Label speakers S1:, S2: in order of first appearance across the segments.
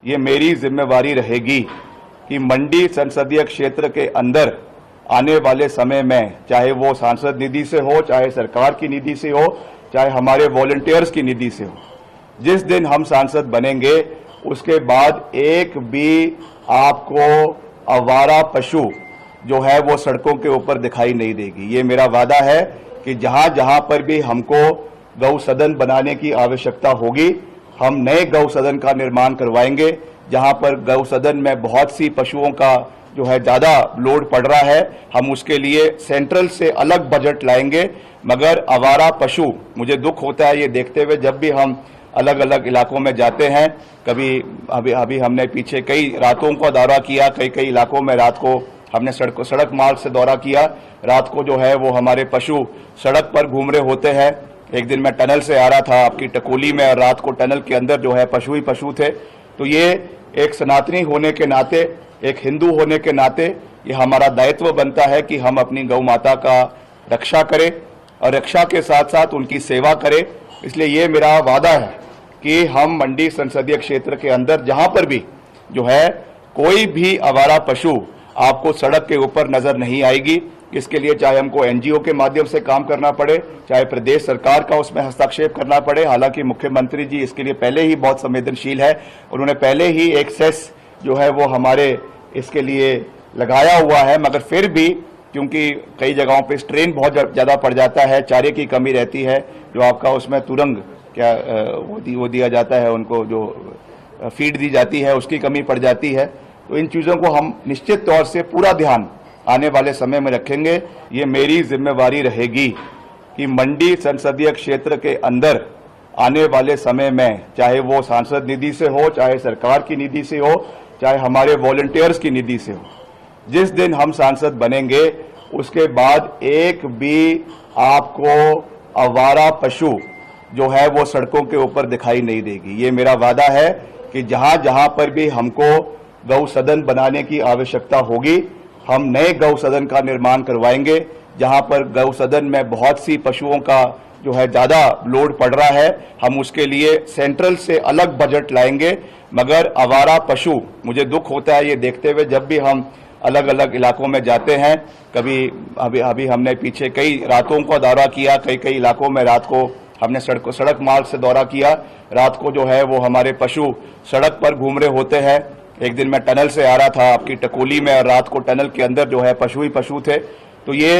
S1: ये मेरी जिम्मेवारी रहेगी कि मंडी संसदीय क्षेत्र के अंदर आने वाले समय में, चाहे वो सांसद निधि से हो, चाहे सरकार की निधि से हो, चाहे हमारे वॉलंटियर्स की निधि से हो, जिस दिन हम सांसद बनेंगे उसके बाद एक भी आपको आवारा पशु जो है वो सड़कों के ऊपर दिखाई नहीं देगी। ये मेरा वादा है कि जहां जहां पर भी हमको गौ सदन बनाने की आवश्यकता होगी, हम नए गौ सदन का निर्माण करवाएंगे। जहां पर गौ सदन में बहुत सी पशुओं का जो है ज्यादा लोड पड़ रहा है, हम उसके लिए सेंट्रल से अलग बजट लाएंगे। मगर आवारा पशु, मुझे दुख होता है ये देखते हुए, जब भी हम अलग अलग इलाकों में जाते हैं, कभी अभी हमने पीछे कई रातों का दौरा किया, कई इलाकों में रात को हमने सड़क मार्ग से दौरा किया। रात को जो है वो हमारे पशु सड़क पर घूम रहे होते हैं। एक दिन मैं टनल से आ रहा था आपकी टकोली में, और रात को टनल के अंदर जो है पशु ही पशु थे। तो ये एक सनातनी होने के नाते, एक हिंदू होने के नाते ये हमारा दायित्व बनता है कि हम अपनी गौ माता का रक्षा करें और रक्षा के साथ साथ उनकी सेवा करें। इसलिए ये मेरा वादा है कि हम मंडी संसदीय क्षेत्र के अंदर जहां पर भी जो है कोई भी आवारा पशु आपको सड़क के ऊपर नजर नहीं आएगी। इसके लिए चाहे हमको एनजीओ के माध्यम से काम करना पड़े, चाहे प्रदेश सरकार का उसमें हस्तक्षेप करना पड़े। हालांकि मुख्यमंत्री जी इसके लिए पहले ही बहुत संवेदनशील है, उन्होंने पहले ही एक सेस जो है वो हमारे इसके लिए लगाया हुआ है। मगर फिर भी क्योंकि कई जगहों पे स्ट्रेन बहुत ज्यादा पड़ जाता है, चारे की कमी रहती है, जो आपका उसमें तुरंग क्या वो दिया जाता है, उनको जो फीड दी जाती है उसकी कमी पड़ जाती है। तो इन चीजों को हम निश्चित तौर से पूरा ध्यान आने वाले समय में रखेंगे। ये मेरी जिम्मेवारी रहेगी कि मंडी संसदीय क्षेत्र के अंदर आने वाले समय में, चाहे वो सांसद निधि से हो, चाहे सरकार की निधि से हो, चाहे हमारे वॉलंटियर्स की निधि से हो, जिस दिन हम सांसद बनेंगे उसके बाद एक भी आपको आवारा पशु जो है वो सड़कों के ऊपर दिखाई नहीं देगी। ये मेरा वादा है कि जहां जहां पर भी हमको गौ सदन बनाने की आवश्यकता होगी, हम नए गौ सदन का निर्माण करवाएंगे। जहां पर गौ सदन में बहुत सी पशुओं का जो है ज्यादा लोड पड़ रहा है, हम उसके लिए सेंट्रल से अलग बजट लाएंगे। मगर आवारा पशु, मुझे दुख होता है ये देखते हुए, जब भी हम अलग अलग इलाकों में जाते हैं, कभी अभी हमने पीछे कई रातों का दौरा किया, कई इलाकों में रात को हमने सड़क मार्ग से दौरा किया। रात को जो है वो हमारे पशु सड़क पर घूम रहे होते हैं। एक दिन मैं टनल से आ रहा था आपकी टकोली में, और रात को टनल के अंदर जो है पशु ही पशु थे। तो ये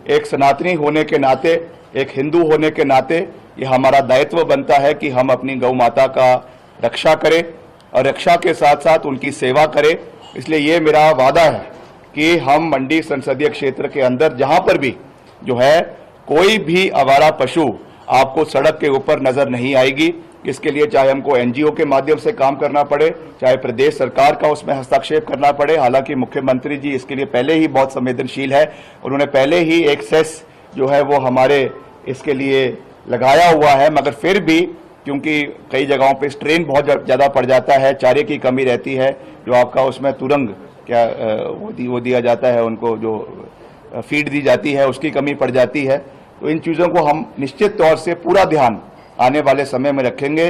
S1: एक सनातनी होने के नाते, एक हिंदू होने के नाते ये हमारा दायित्व बनता है कि हम अपनी गौ माता का रक्षा करें और रक्षा के साथ साथ उनकी सेवा करें। इसलिए ये मेरा वादा है कि हम मंडी संसदीय क्षेत्र के अंदर जहां पर भी जो है कोई भी आवारा पशु आपको सड़क के ऊपर नजर नहीं आएगी। इसके लिए चाहे हमको एनजीओ के माध्यम से काम करना पड़े, चाहे प्रदेश सरकार का उसमें हस्तक्षेप करना पड़े। हालांकि मुख्यमंत्री जी इसके लिए पहले ही बहुत संवेदनशील है, उन्होंने पहले ही एक सेस जो है वो हमारे इसके लिए लगाया हुआ है। मगर फिर भी क्योंकि कई जगहों पे स्ट्रेन बहुत ज्यादा पड़ जाता है, चारे की कमी रहती है, जो आपका उसमें तुरंग क्या वो दिया जाता है, उनको जो फीड दी जाती है उसकी कमी पड़ जाती है। तो इन चीजों को हम निश्चित तौर से पूरा ध्यान आने वाले समय में रखेंगे।